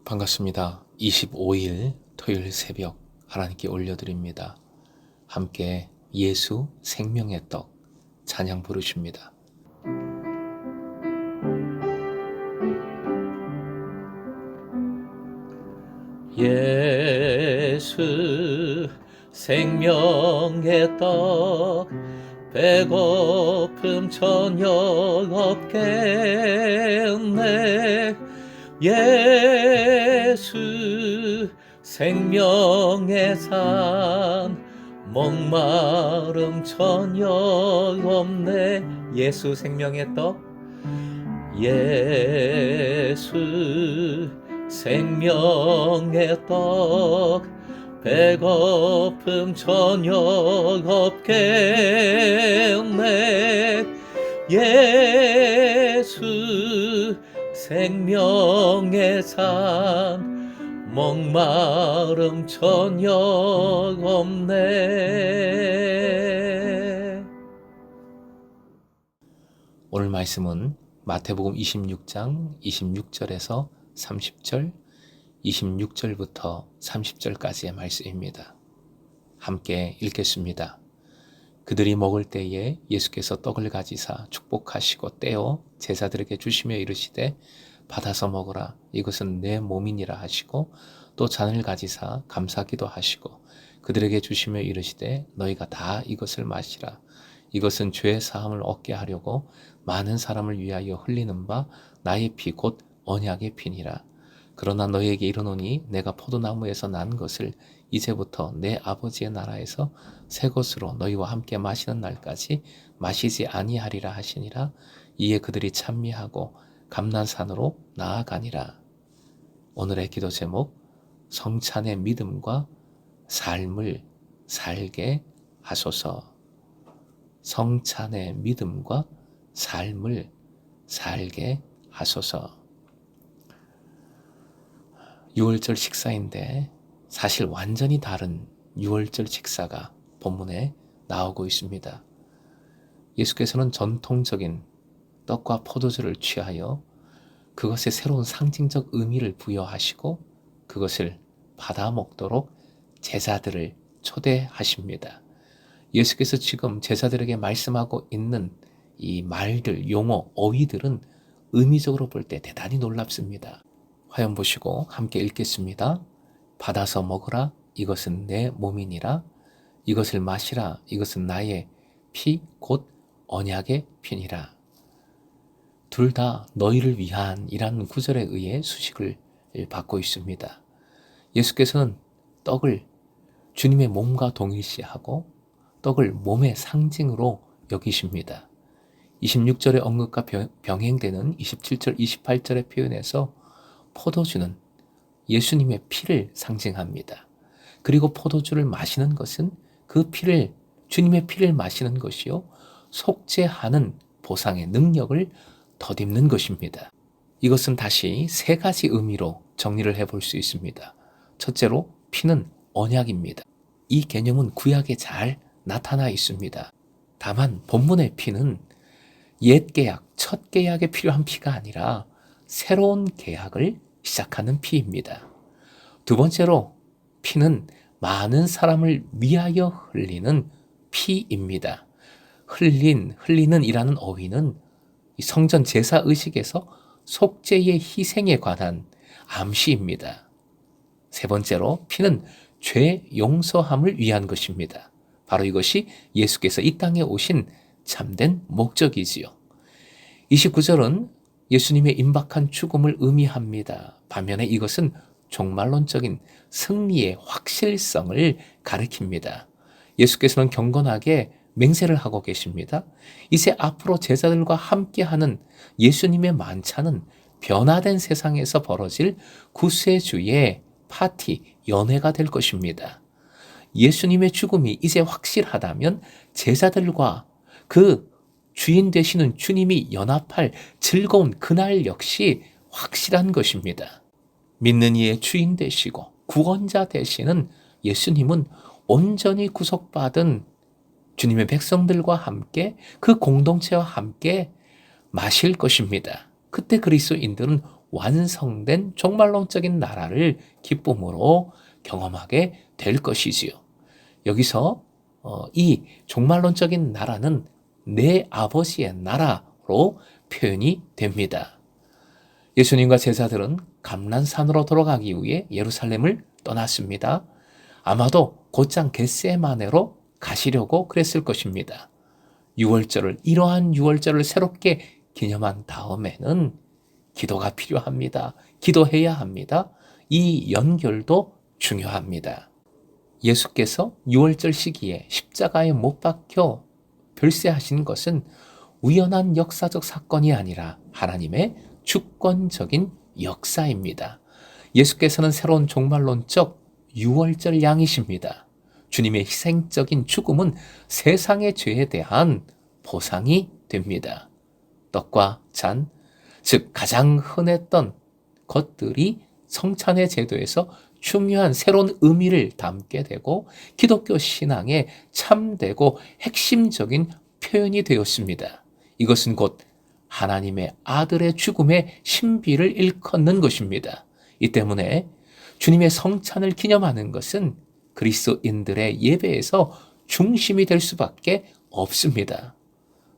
반갑습니다. 25일 토요일 새벽 하나님께 올려드립니다. 함께 예수 생명의 떡 찬양 부르십니다. 예수 생명의 떡 배고픔 전혀 없겠네. 예수 생명의 산 목마름 전혀 없네. 예수 생명의 떡 예수 생명의 떡 배고픔 전혀 없겠네. 예수 생명의 산 목마름 전혀 없네. 오늘 말씀은 마태복음 26장 26절에서 30절, 26절부터 30절까지의 말씀입니다. 함께 읽겠습니다. 그들이 먹을 때에 예수께서 떡을 가지사 축복하시고 떼어 제자들에게 주시며 이르시되 받아서 먹으라, 이것은 내 몸이니라 하시고 또 잔을 가지사 감사기도 하시고 그들에게 주시며 이르시되 너희가 다 이것을 마시라, 이것은 죄 사함을 얻게 하려고 많은 사람을 위하여 흘리는 바 나의 피 곧 언약의 피니라. 그러나 너희에게 이르노니 내가 포도나무에서 난 것을 이제부터 내 아버지의 나라에서 새 것으로 너희와 함께 마시는 날까지 마시지 아니하리라 하시니라. 이에 그들이 찬미하고 감난산으로 나아가니라. 오늘의 기도 제목, 성찬의 믿음과 삶을 살게 하소서. 성찬의 믿음과 삶을 살게 하소서. 6월절 식사인데 사실 완전히 다른 6월절 식사가 본문에 나오고 있습니다. 예수께서는 전통적인 떡과 포도주를 취하여 그것에 새로운 상징적 의미를 부여하시고 그것을 받아 먹도록 제자들을 초대하십니다. 예수께서 지금 제자들에게 말씀하고 있는 이 말들, 용어, 어휘들은 의미적으로 볼 때 대단히 놀랍습니다. 화면 보시고 함께 읽겠습니다. 받아서 먹으라, 이것은 내 몸이니라. 이것을 마시라, 이것은 나의 피 곧 언약의 피니라. 둘 다 너희를 위한 이라는 구절에 의해 수식을 받고 있습니다. 예수께서는 떡을 주님의 몸과 동일시하고 떡을 몸의 상징으로 여기십니다. 26절의 언급과 병행되는 27절, 28절의 표현에서 포도주는 예수님의 피를 상징합니다. 그리고 포도주를 마시는 것은 그 피를, 주님의 피를 마시는 것이요, 속죄하는 보상의 능력을 덧입는 것입니다. 이것은 다시 세 가지 의미로 정리를 해볼 수 있습니다. 첫째로 피는 언약입니다. 이 개념은 구약에 잘 나타나 있습니다. 다만 본문의 피는 옛 계약, 첫 계약에 필요한 피가 아니라 새로운 계약을 시작하는 피입니다. 두 번째로 피는 많은 사람을 위하여 흘리는 피입니다. 흘리는 이라는 어휘는 성전 제사 의식에서 속죄의 희생에 관한 암시입니다. 세 번째로 피는 죄 용서함을 위한 것입니다. 바로 이것이 예수께서 이 땅에 오신 참된 목적이지요. 29절은 예수님의 임박한 죽음을 의미합니다. 반면에 이것은 종말론적인 승리의 확실성을 가리킵니다. 예수께서는 경건하게 맹세를 하고 계십니다. 이제 앞으로 제자들과 함께하는 예수님의 만찬은 변화된 세상에서 벌어질 구세주의 파티, 연회가 될 것입니다. 예수님의 죽음이 이제 확실하다면 제자들과 그 주인 되시는 주님이 연합할 즐거운 그날 역시 확실한 것입니다. 믿는 이의 주인 되시고 구원자 되시는 예수님은 온전히 구속받은 주님의 백성들과 함께 그 공동체와 함께 마실 것입니다. 그때 그리스도인들은 완성된 종말론적인 나라를 기쁨으로 경험하게 될 것이지요. 여기서 이 종말론적인 나라는 내 아버지의 나라로 표현이 됩니다. 예수님과 제자들은 감람산으로 돌아가기 위해 예루살렘을 떠났습니다. 아마도 곧장 겟세마네로 가시려고 그랬을 것입니다. 이러한 유월절을 새롭게 기념한 다음에는 기도가 필요합니다. 기도해야 합니다. 이 연결도 중요합니다. 예수께서 유월절 시기에 십자가에 못 박혀 별세하신 것은 우연한 역사적 사건이 아니라 하나님의 주권적인 역사입니다. 예수께서는 새로운 종말론적 유월절 양이십니다. 주님의 희생적인 죽음은 세상의 죄에 대한 보상이 됩니다. 떡과 잔, 즉 가장 흔했던 것들이 성찬의 제도에서 중요한 새로운 의미를 담게 되고 기독교 신앙의 참되고 핵심적인 표현이 되었습니다. 이것은 곧 하나님의 아들의 죽음의 신비를 일컫는 것입니다. 이 때문에 주님의 성찬을 기념하는 것은 그리스도인들의 예배에서 중심이 될 수밖에 없습니다.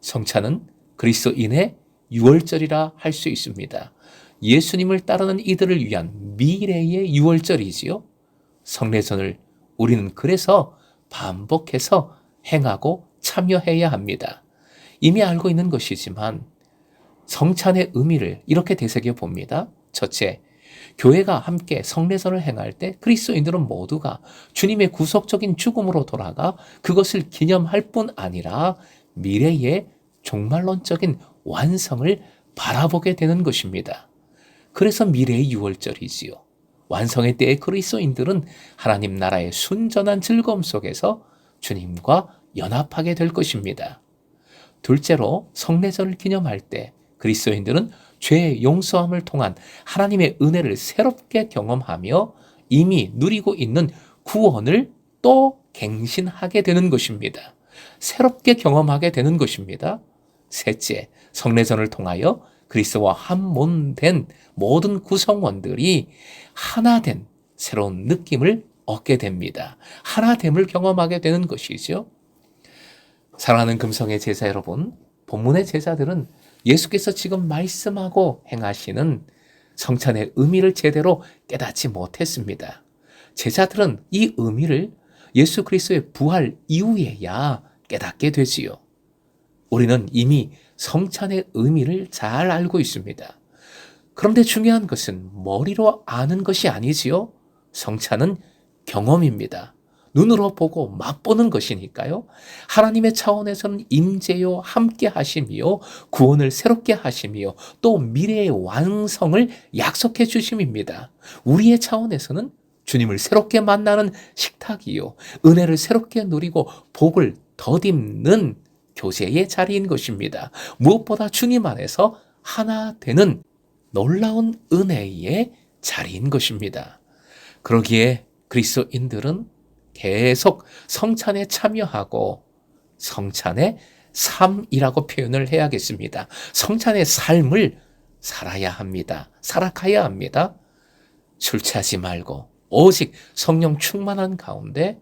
성찬은 그리스도인의 유월절이라 할 수 있습니다. 예수님을 따르는 이들을 위한 미래의 유월절이지요. 성례전을 우리는 그래서 반복해서 행하고 참여해야 합니다. 이미 알고 있는 것이지만 성찬의 의미를 이렇게 되새겨 봅니다. 첫째, 교회가 함께 성례전을 행할 때 그리스도인들은 모두가 주님의 구속적인 죽음으로 돌아가 그것을 기념할 뿐 아니라 미래의 종말론적인 완성을 바라보게 되는 것입니다. 그래서 미래의 유월절이지요. 완성의 때의 그리스도인들은 하나님 나라의 순전한 즐거움 속에서 주님과 연합하게 될 것입니다. 둘째로 성례전을 기념할 때 그리스도인들은 죄의 용서함을 통한 하나님의 은혜를 새롭게 경험하며 이미 누리고 있는 구원을 또 갱신하게 되는 것입니다. 새롭게 경험하게 되는 것입니다. 셋째, 성례전을 통하여 그리스도와 한 몸 된 모든 구성원들이 하나 된 새로운 느낌을 얻게 됩니다. 하나됨을 경험하게 되는 것이죠. 사랑하는 금성의 제자 여러분, 본문의 제자들은 예수께서 지금 말씀하고 행하시는 성찬의 의미를 제대로 깨닫지 못했습니다. 제자들은 이 의미를 예수 그리스도의 부활 이후에야 깨닫게 되지요. 우리는 이미 성찬의 의미를 잘 알고 있습니다. 그런데 중요한 것은 머리로 아는 것이 아니지요. 성찬은 경험입니다. 눈으로 보고 맛보는 것이니까요. 하나님의 차원에서는 임재요 함께 하심이요 구원을 새롭게 하심이요 또 미래의 완성을 약속해 주심입니다. 우리의 차원에서는 주님을 새롭게 만나는 식탁이요 은혜를 새롭게 누리고 복을 덧입는 교제의 자리인 것입니다. 무엇보다 주님 안에서 하나 되는 놀라운 은혜의 자리인 것입니다. 그러기에 그리스도인들은 계속 성찬에 참여하고 성찬의 삶이라고 표현을 해야겠습니다. 성찬의 삶을 살아야 합니다. 살아가야 합니다. 술 취하지 말고 오직 성령 충만한 가운데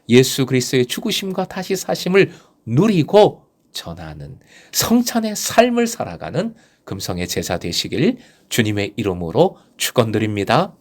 예수 그리스도의 죽으심과 다시 사심을 누리고 전하는 성찬의 삶을 살아가는 금성의 제자 되시길 주님의 이름으로 축원드립니다.